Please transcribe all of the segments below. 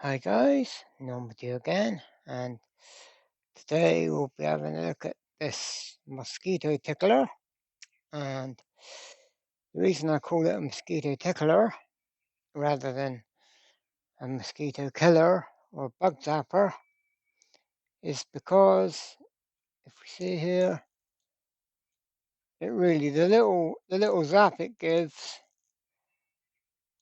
Hi guys, Norm with you again, and today we'll be having a look at this mosquito tickler. And the reason I call it a mosquito tickler rather than a mosquito killer or bug zapper is because if we see here, it really the little zap it gives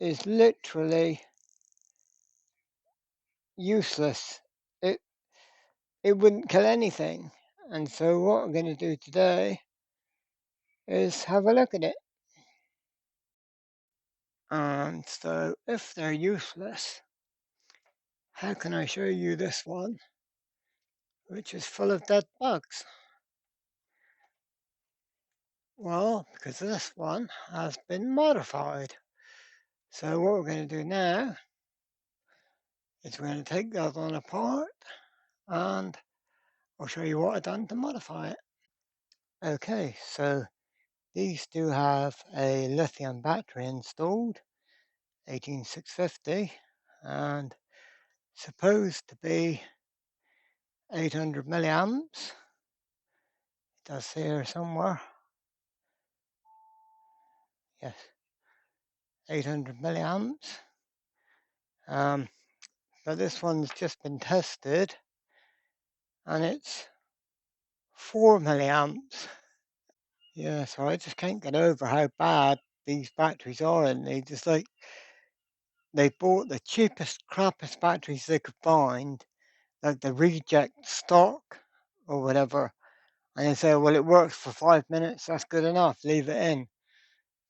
is literally useless. It it wouldn't kill anything, and so what I'm going to do today is have a look at it. And so if they're useless, how can I show you this one, which is full of dead bugs? Well, because this one has been modified. So what we're going to do now is we're going to take that one apart and I'll show you what I've done to modify it. Okay, so these do have a lithium battery installed, 18650, and supposed to be 800 milliamps. It does here somewhere. Yes, 800 milliamps. But this one's just been tested and it's 4 milliamps. Yeah, so I just can't get over how bad these batteries are. And they just they bought the cheapest, crappiest batteries they could find, like the reject stock or whatever. And they say, well, it works for 5 minutes, that's good enough, leave it in.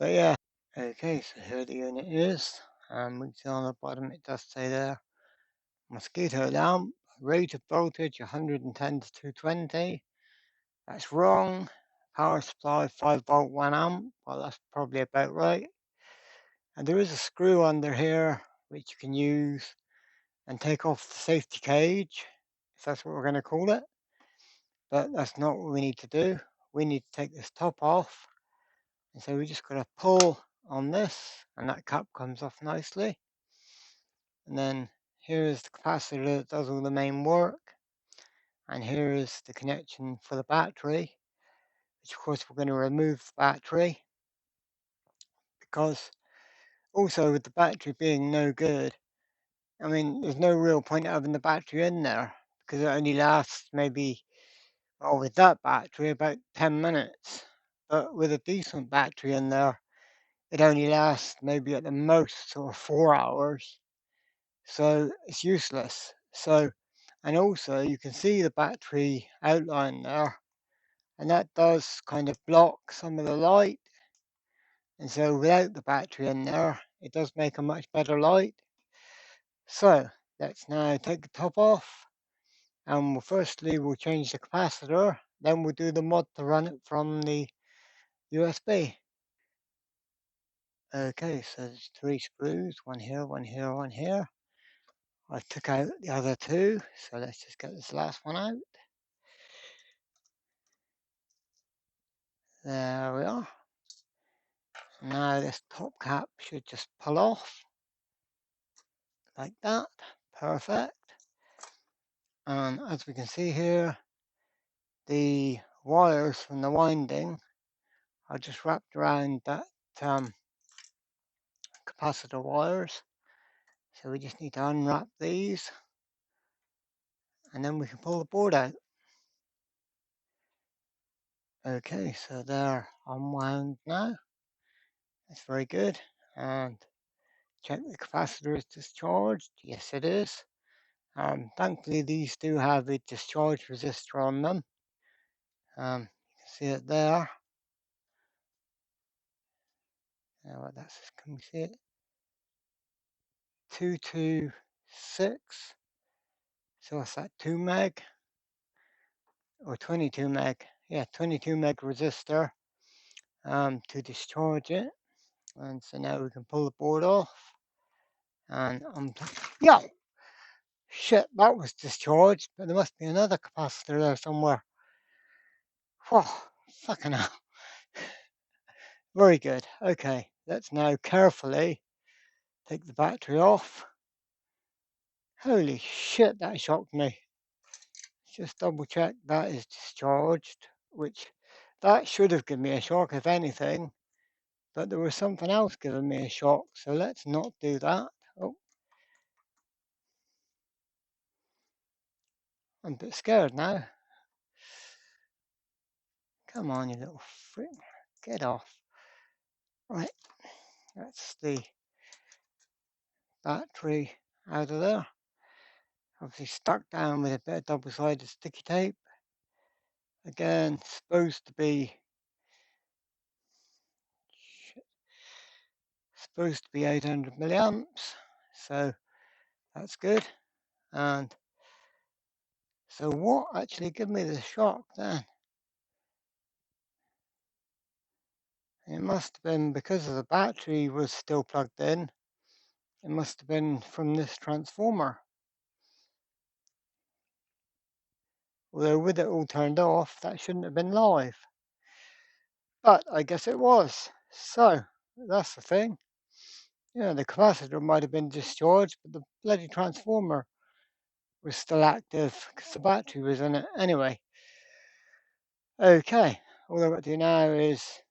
But yeah, okay, so here the unit is. We can see on the bottom it does say there, mosquito lamp, rated voltage 110 to 220. That's wrong. Power supply 5 volt 1 amp. Well, that's probably about right. And there is a screw under here which you can use and take off the safety cage, if that's what we're going to call it. But that's not what we need to do. We need to take this top off. And so we just got to pull on this and that cap comes off nicely. And then here is the capacitor that does all the main work. And here is the connection for the battery, which of course we're going to remove the battery because also with the battery being no good, I mean, there's no real point having the battery in there because it only lasts maybe, well, with that battery, about 10 minutes. But with a decent battery in there, it only lasts maybe at the most sort of 4 hours. So it's useless. So, and also you can see the battery outline there, and that does kind of block some of the light. And so without the battery in there, it does make a much better light. So let's now take the top off. And firstly, we'll change the capacitor. Then we'll do the mod to run it from the USB. Okay, so there's 3 screws, one here, one here, one here. I took out the other 2, so let's just get this last one out. There we are. Now this top cap should just pull off like that. Perfect. And as we can see here, the wires from the winding are just wrapped around that capacitor wires. So we just need to unwrap these and then we can pull the board out. Okay, so they're unwound now. That's very good. And check the capacitor is discharged. Yes, it is. Thankfully, these do have a discharge resistor on them. You can see it there. What that's, can we see it? 226. So what's that? 2 meg or 22 meg? Yeah, 22 meg resistor to discharge it. And so now we can pull the board off and unplug. Yeah, shit, that was discharged, but there must be another capacitor there somewhere. Whoa, fucking hell. Very good. Okay, let's now carefully take the battery off. Holy shit, that shocked me. Just double check that is discharged, which that should have given me a shock if anything, but there was something else giving me a shock, so let's not do that. Oh, I'm a bit scared now. Come on, you little freak. Get off. Right, that's the battery out of there. Obviously stuck down with a bit of double-sided sticky tape. Again, supposed to be 800 milliamps, so that's good. And so what actually gave me the shock then? It must have been because of the battery was still plugged in. It must have been from this transformer. Although with it all turned off, that shouldn't have been live. But I guess it was. So that's the thing. Yeah, the capacitor might have been discharged, but the bloody transformer was still active because the battery was in it. Anyway, okay. All I've got to do now is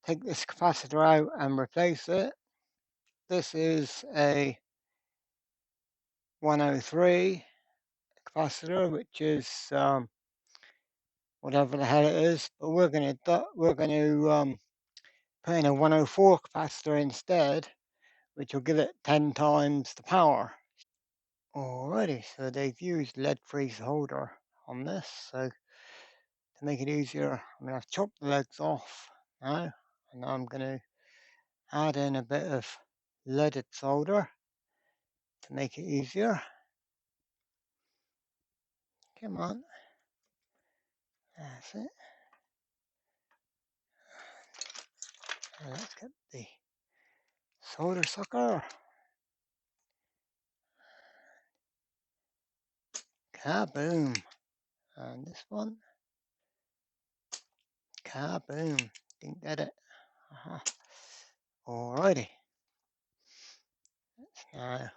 take this capacitor out and replace it. This is a 103 capacitor, which is whatever the hell it is, but we're going to put in a 104 capacitor instead, which will give it 10 times the power. Alrighty, so they've used lead-free solder on this, so to make it easier, I'm going to chop the legs off now, and I'm going to add in a bit of leaded solder to make it easier. Come on, that's it. Now let's get the solder sucker. Kaboom! And this one, kaboom! Didn't get it. Uh-huh. Alrighty, let's now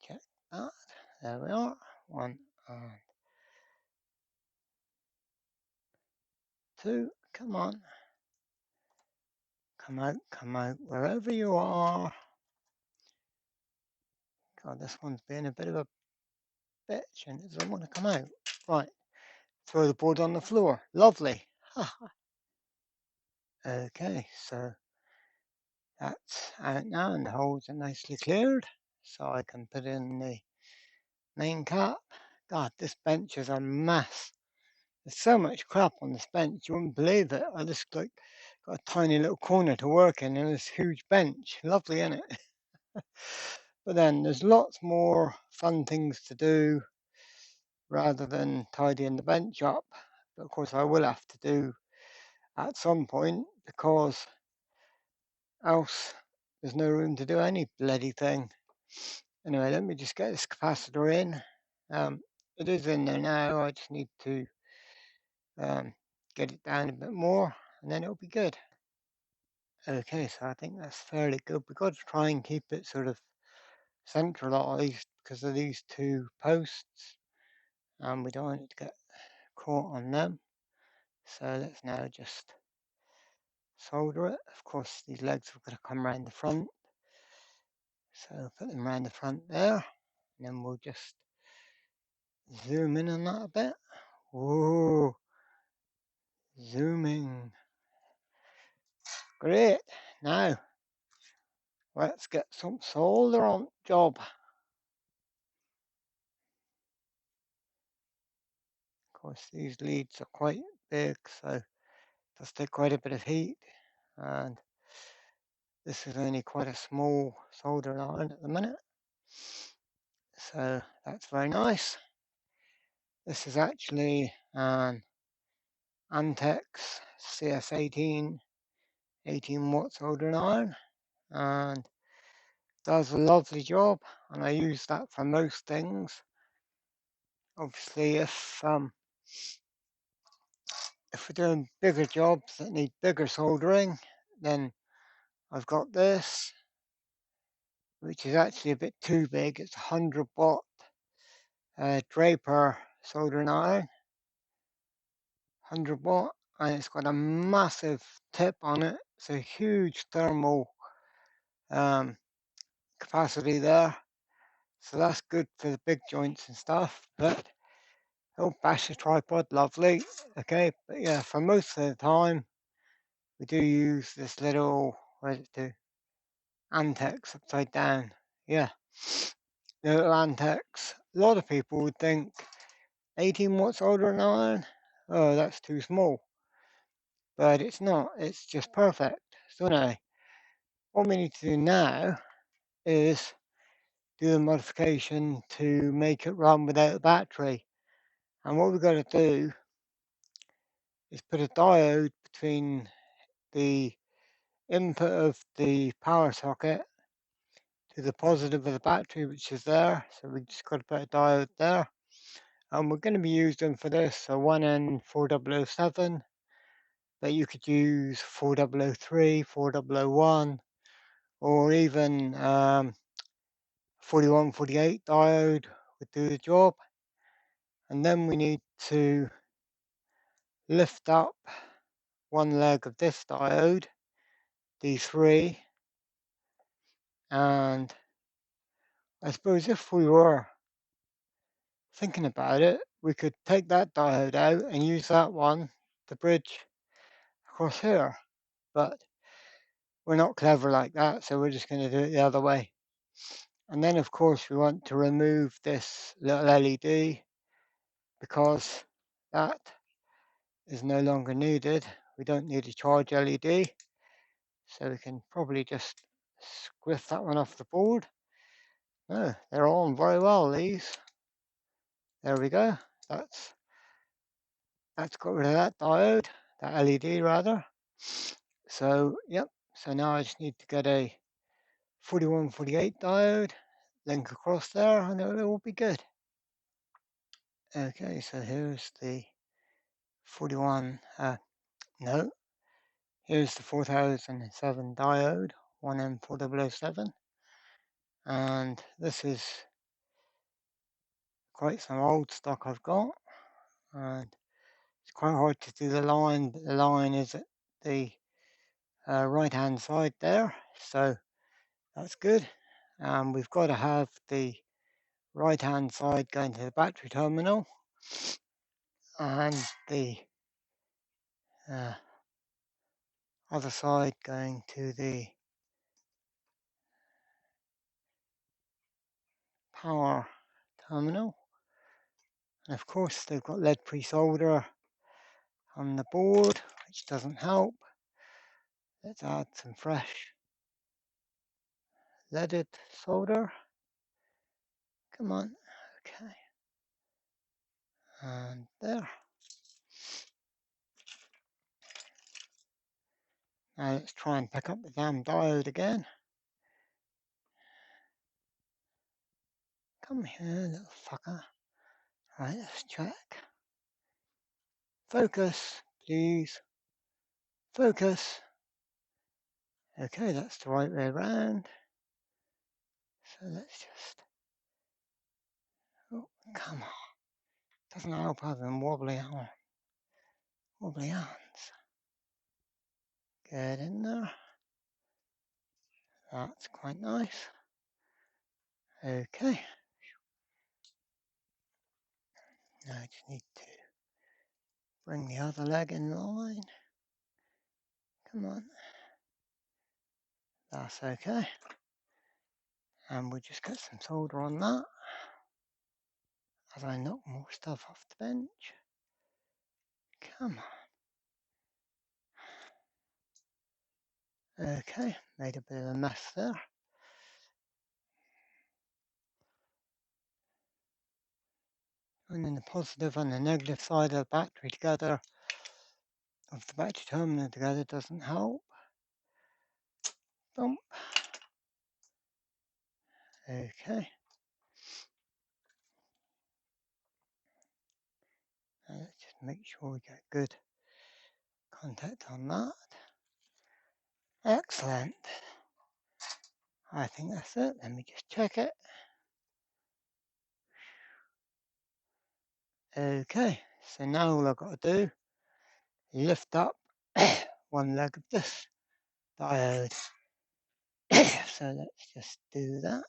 check that. There we are. One and two. Come on. Come out, wherever you are. God, this one's being a bit of a bitch and it doesn't want to come out. Right, throw the board on the floor. Lovely. Okay, so that's out now and the holes are nicely cleared. So I can put in the main cap. God, this bench is a mess. There's so much crap on this bench, you wouldn't believe it. I just got a tiny little corner to work in and this huge bench. Lovely, isn't it? But then there's lots more fun things to do rather than tidying the bench up. But of course, I will have to do at some point because else there's no room to do any bloody thing. Anyway, let me just get this capacitor in. It is in there now. I just need to get it down a bit more and then it'll be good. Okay, so I think that's fairly good. We've got to try and keep it sort of centralized because of these two posts and we don't want it to get caught on them. So let's now just solder it. Of course, these legs are going to come around the front. So put them around the front there and then we'll just zoom in on that a bit. Whoa, zooming. Great. Now, let's get some solder on job. Of course, these leads are quite big, so it does take quite a bit of heat. And this is only quite a small solder line at the minute. So that's very nice. This is actually an Antex CS18 18-watt soldering iron and does a lovely job, and I use that for most things. Obviously, if if we're doing bigger jobs that need bigger soldering, then I've got this, which is actually a bit too big. It's a 100 watt Draper soldering iron, 100 watt, and it's got a massive tip on it. It's a huge thermal um, capacity there. So that's good for the big joints and stuff, but it'll bash the tripod lovely. Okay, but yeah, for most of the time, we do use this little, what does it do? Antex upside down. Yeah, the little Antex. A lot of people would think 18 watts soldering iron, oh, that's too small. But it's not, it's just perfect. So anyway, what we need to do now is do a modification to make it run without a battery. And what we've got to do is put a diode between the input of the power socket to the positive of the battery, which is there. So we just got to put a diode there. And we're going to be using for this a 1N4007, but you could use 4003, 4001, or even 4148 diode would do the job. And then we need to lift up one leg of this diode, D3, and I suppose if we were thinking about it, we could take that diode out and use that one to bridge across here. But we're not clever like that, so we're just going to do it the other way. And then, of course, we want to remove this little LED because that is no longer needed. We don't need a charge LED, so we can probably just squiff that one off the board. Oh, they're on very well, these. There we go. That's got rid of that diode, that LED rather. So, yep. So now I just need to get a 4148 diode, link across there, and it will be good. Okay, so here's the 41, no, here's the 4007 diode, 1M4007, and this is quite some old stock I've got, and it's quite hard to do the line, but the line is at the right hand side there, so that's good. We've got to have the right hand side going to the battery terminal and the uh, other side going to the power terminal. And of course they've got lead pre-solder on the board, which doesn't help. Let's add some fresh leaded solder. Come on, okay. And there. Now let's try and pick up the damn diode again. Come here, little fucker. Right, let's check. Focus, please. Focus. Okay, that's the right way around. So let's just, oh, come on. Doesn't help having wobbly arms. Wobbly arms. Get in there. That's quite nice. Okay. Now I just need to bring the other leg in line. Come on. That's okay. And we'll just get some solder on that as I knock more stuff off the bench. Come on. Okay, made a bit of a mess there. And then the positive and the negative side of the battery together, of the battery terminal together, doesn't help. Boom. Okay. Now let's just make sure we get good contact on that. Excellent. I think that's it. Let me just check it. Okay, so now all I've got to do is lift up one leg of this diode. So let's just do that.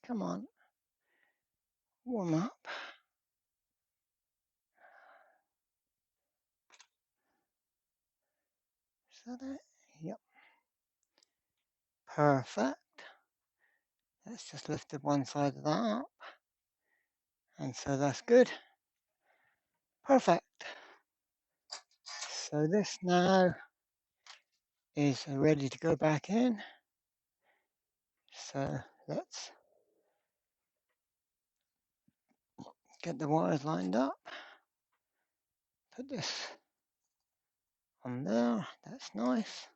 Come on, warm up. Is that it? Yep. Perfect. Let's just lift one side of that up. And so that's good. Perfect. So this now is ready to go back in. So let's get the wires lined up. Put this on there. That's nice.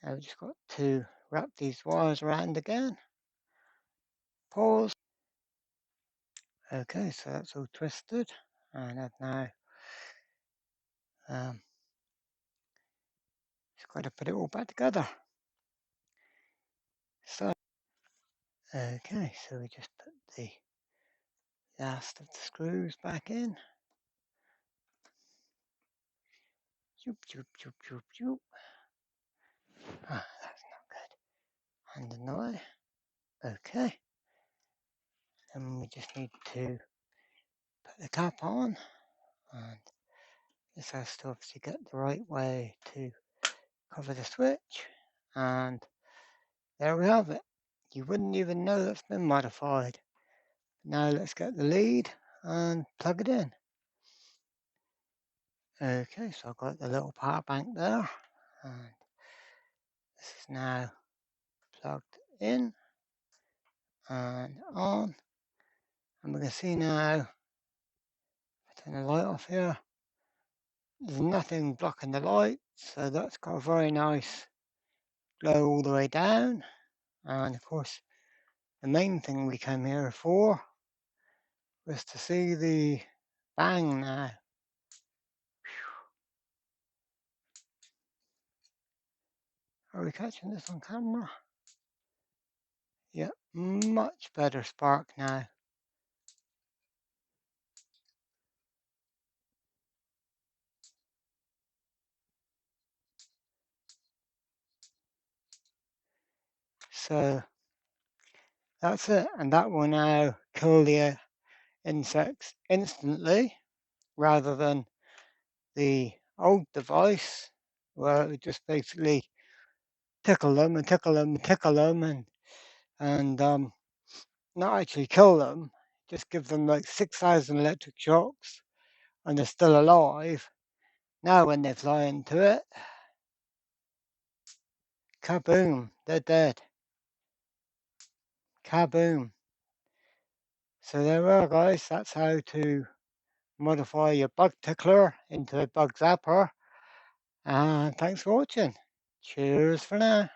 Now we've just got to wrap these wires around again. Pause. Okay, so that's all twisted. And I've now just got to put it all back together. So, okay, so we just put the last of the screws back in. Zoop, zoop, zoop, zoop, zoop. Ah, that's not good. And another. Okay. And we just need to put the cap on. And this has to obviously get the right way to cover the switch. And there we have it. You wouldn't even know it's been modified. Now let's get the lead and plug it in. Okay, so I've got the little power bank there. And this is now plugged in and on. And we can see now, if I turn the light off here, there's nothing blocking the light. So that's got a very nice glow all the way down. And of course, the main thing we came here for was to see the bang now. Are we catching this on camera? Yeah, much better spark now. So that's it, and that will now kill the insects instantly rather than the old device where it would just basically tickle them and tickle them and tickle them and not actually kill them, just give them like 6,000 electric shocks and they're still alive. Now when they fly into it, kaboom, they're dead. Kaboom. So there we are, guys. That's how to modify your bug tickler into a bug zapper. And thanks for watching. Cheers for now.